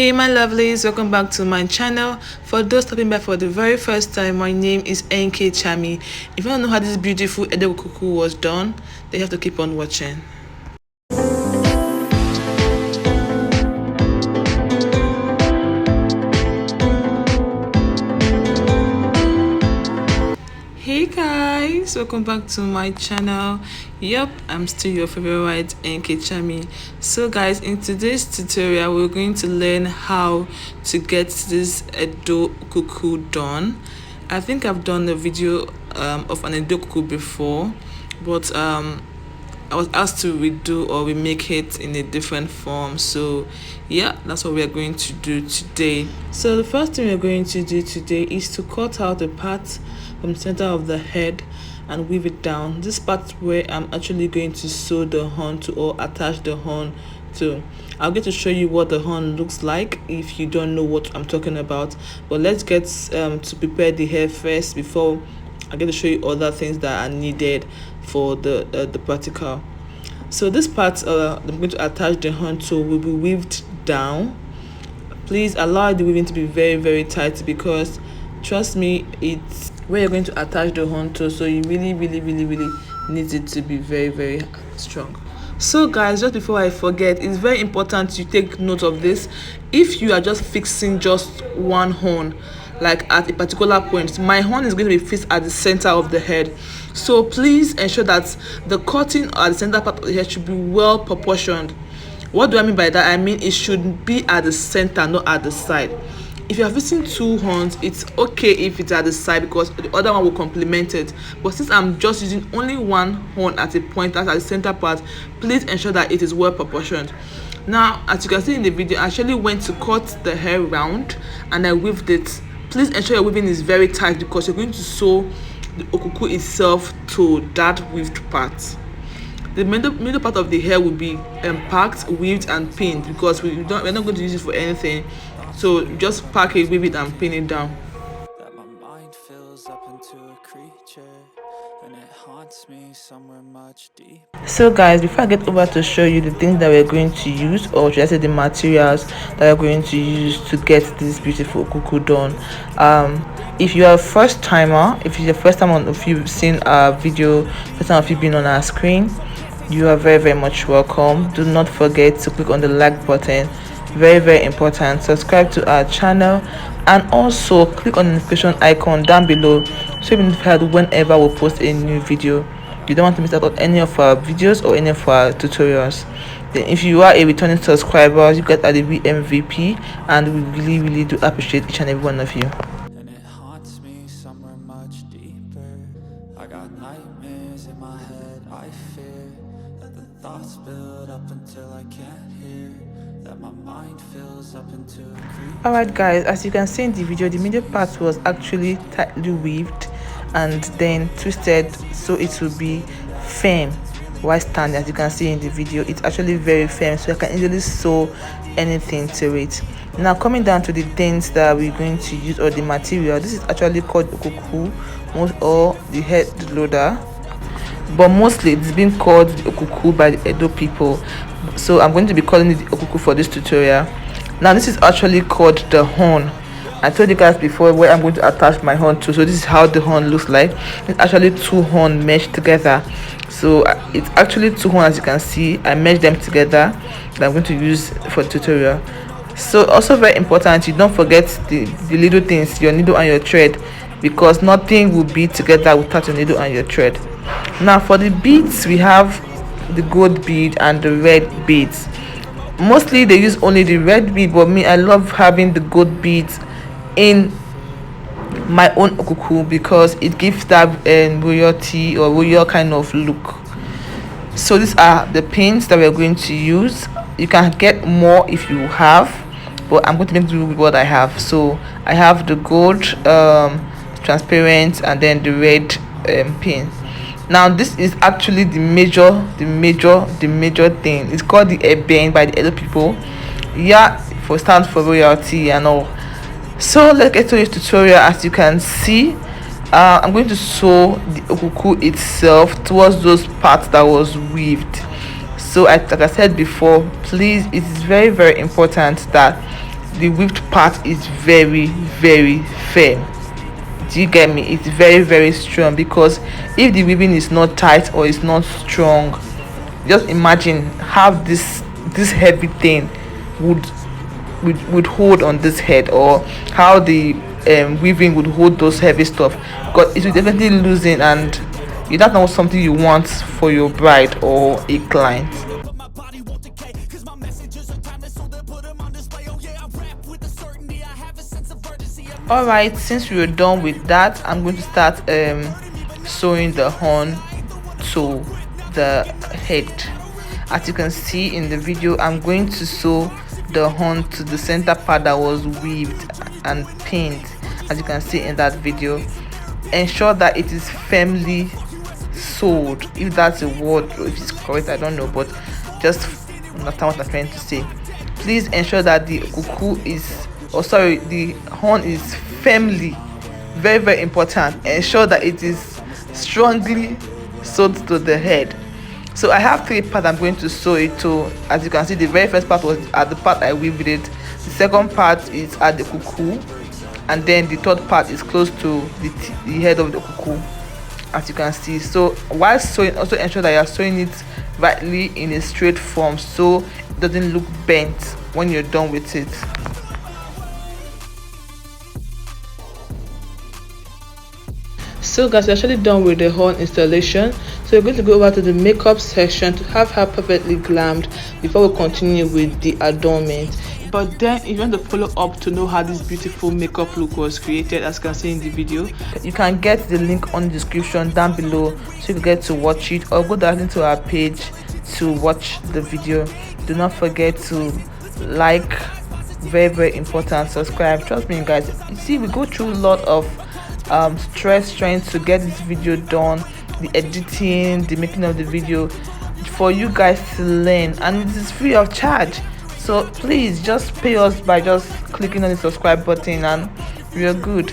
Hey my lovelies, welcome back to my channel. For those stopping by for the very first time, my name is NK Chami. If you want to know how this beautiful EDO Okuku was done, then you have to keep on watching. Hey guys, welcome back to my channel. Yep, I'm still your favorite NK Chami. So guys, in today's tutorial we're going to learn how to get this EDO Okuku done. I think I've done a video of an EDO Okuku before, but I was asked to redo or remake it in a different form. So yeah, that's what we are going to do today. So the first thing we're going to do today is to cut out the part from the center of the head and weave it down. This part where I'm actually going to sew the horn to or attach the horn to. I'll get to show you what the horn looks like if you don't know what I'm talking about, but let's get to prepare the hair first before I get to show you other things that are needed for the practical. So this part I'm going to attach the horn to will be weaved down. Please allow the weaving to be very tight, because trust me, it's where you're going to attach the horn to, so you really need it to be very strong. So guys, just before I forget, it's very important you take note of this. If you are just fixing just one horn, like at a particular point, my horn is going to be fixed at the center of the head, so please ensure that the cutting at the center part of the head should be well proportioned. What do I mean by that? I mean it should be at the center, not at the side. If you are fixing two horns, it's okay if it's at the side because the other one will complement it, but since I'm just using only one horn at a point, that's at the center part, please ensure that it is well proportioned. Now, as you can see in the video, I actually went to cut the hair round and I weaved it. Please ensure your weaving is very tight because you're going to sew the okuku itself to that weaved part. The middle part of the hair will be packed, weaved and pinned, because we're not going to use it for anything. So just pack it, weave it and pin it down. That my mind fills up into a creature, and it haunts me somewhere much deep. So guys, before I get over to show you the things that we're going to use, or should I say the materials that we're going to use to get this beautiful kuku done, if you are a first timer, if it's your first time on, if you've seen our video, first time if you've been on our screen, you are very much welcome. Do not forget to click on the like button, very important. Subscribe to our channel and also click on the notification icon down below so you'll be notified whenever we post a new video. You don't want to miss out on any of our videos or any of our tutorials. Then if you are a returning subscriber, you get at the MVP, and we really do appreciate each and every one of you. And it haunts me somewhere much deeper. I got nightmares in my head, I fear that the thoughts build up until I can't hear, that my mind fills up into a creep. Alright guys, as you can see in the video, the middle part was actually tightly weaved and then twisted so it will be firm while standing. As you can see in the video, it's actually very firm, so I can easily sew anything to it. Now coming down to the things that we're going to use, or the material, this is actually called okuku or the head loader, but mostly it's been called the okuku by the Edo people, so I'm going to be calling it the okuku for this tutorial. Now this is actually called the horn. I told you guys before where I'm going to attach my horn to, so this is how the horn looks like. It's actually two horns meshed together, so it's actually two horns. As you can see, I meshed them together that I'm going to use for the tutorial. So also very important, you don't forget the little things, your needle and your thread, because nothing will be together without your needle and your thread. Now for the beads, we have the gold bead and the red beads. Mostly they use only the red bead, but me, I love having the gold beads in my own okuku because it gives that royalty or royal kind of look. So these are the pins that we're going to use. You can get more if you have, but I'm going to make do with what I have. So I have the gold transparent and then the red pin. Now this is actually the major thing. It's called the ebane by the Edo people. Yeah, for stands for royalty and all. So let's get to this tutorial. As you can see, I'm going to sew the okuku itself towards those parts that was weaved. So like I said before, please, it is very important that the whipped part is very firm. Do you get me? It's very strong, because if the weaving is not tight or it's not strong, just imagine how this heavy thing would hold on this head, or how the weaving would hold those heavy stuff, because it will definitely loosen, and that's not something you want for your bride or a client. All right, since we are done with that, I'm going to start sewing the horn to the head. As you can see in the video, I'm going to sew the horn to the center part that was weaved and pinned, as you can see in that video. Ensure that it is firmly sewed, if that's a word, or if it's correct, I don't know, but just understand what I'm trying to say. Please ensure that the okuku is, or sorry, the horn is firmly, very important. Ensure that it is strongly sewed to the head. So I have 3 parts I'm going to sew it to. As you can see, the very first part was at the part I weaved it, the second part is at the kuku, and then the third part is close to the head of the kuku, as you can see. So while sewing, also ensure that you are sewing it rightly in a straight form, so it doesn't look bent when you're done with it. So guys, we're actually done with the horn installation, so we're going to go over to the makeup section to have her perfectly glammed before we continue with the adornment. But then if you want to follow up to know how this beautiful makeup look was created, as you can see in the video, you can get the link on the description down below, so you can get to watch it, or go directly to our page to watch the video. Do not forget to like, very important, subscribe. Trust me guys, you see, we go through a lot of stress trying to get this video done, the editing, the making of the video, for you guys to learn, and it is free of charge. So please just pay us by just clicking on the subscribe button, and we are good.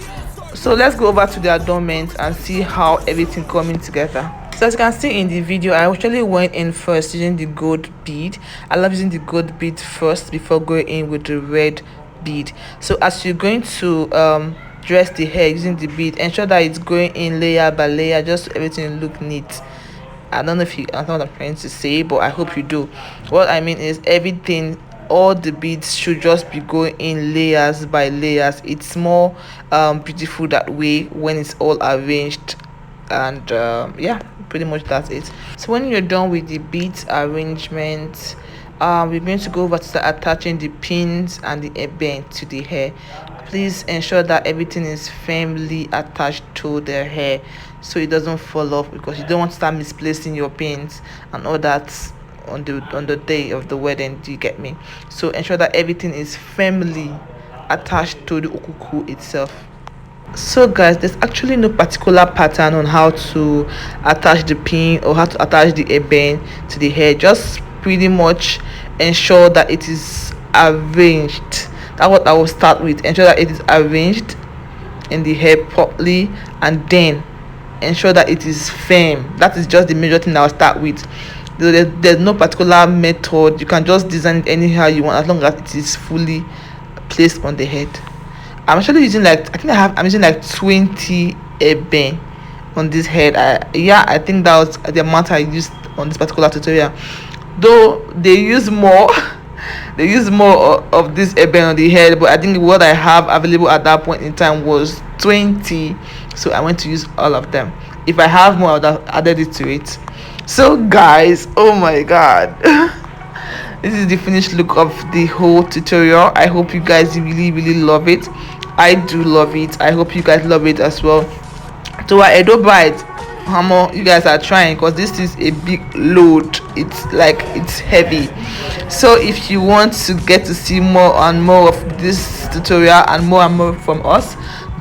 So let's go over to the adornment and see how everything coming together. So as you can see in the video, I actually went in first using the gold bead. I love using the gold bead first before going in with the red bead. So as you're going to dress the hair using the bead, ensure that it's going in layer by layer, just so everything look neat. I don't know if you understand what I'm trying to say, but I hope you do. What I mean is, everything, all the beads should just be going in layers by layers. It's more beautiful that way when it's all arranged, and yeah, pretty much that's it. So when you're done with the beads arrangement, we're going to go over to start attaching the pins and the airband to the hair. Please ensure that everything is firmly attached to the hair, so it doesn't fall off, because you don't want to start misplacing your pins and all that on the day of the wedding. Do you get me? So ensure that everything is firmly attached to the okuku itself. So guys, there's actually no particular pattern on how to attach the pin or how to attach the airband to the hair. Just pretty much ensure that it is arranged. That's what I will start with. Ensure that it is arranged in the hair properly, and then ensure that it is firm. That is just the major thing I'll start with. There's no particular method. You can just design it anyhow you want, as long as it is fully placed on the head. I'm actually using I'm using like 20 airband on this head. I think that was the amount I used on this particular tutorial, though they use more they use more of this airband on the head, but I think what I have available at that point in time was 20, so I went to use all of them. If I have more, I would have added it to it. So guys, oh my god, this is the finished look of the whole tutorial. I hope you guys really love it. I do love it. I hope you guys love it as well. To our Edo brides, you guys are trying, because this is a big load. It's heavy. So if you want to get to see more and more of this tutorial and more from us,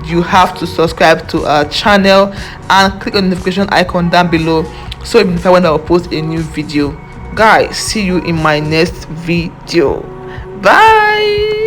you have to subscribe to our channel and click on the notification icon down below, so you know when I will post a new video. Guys, see you in my next video. Bye.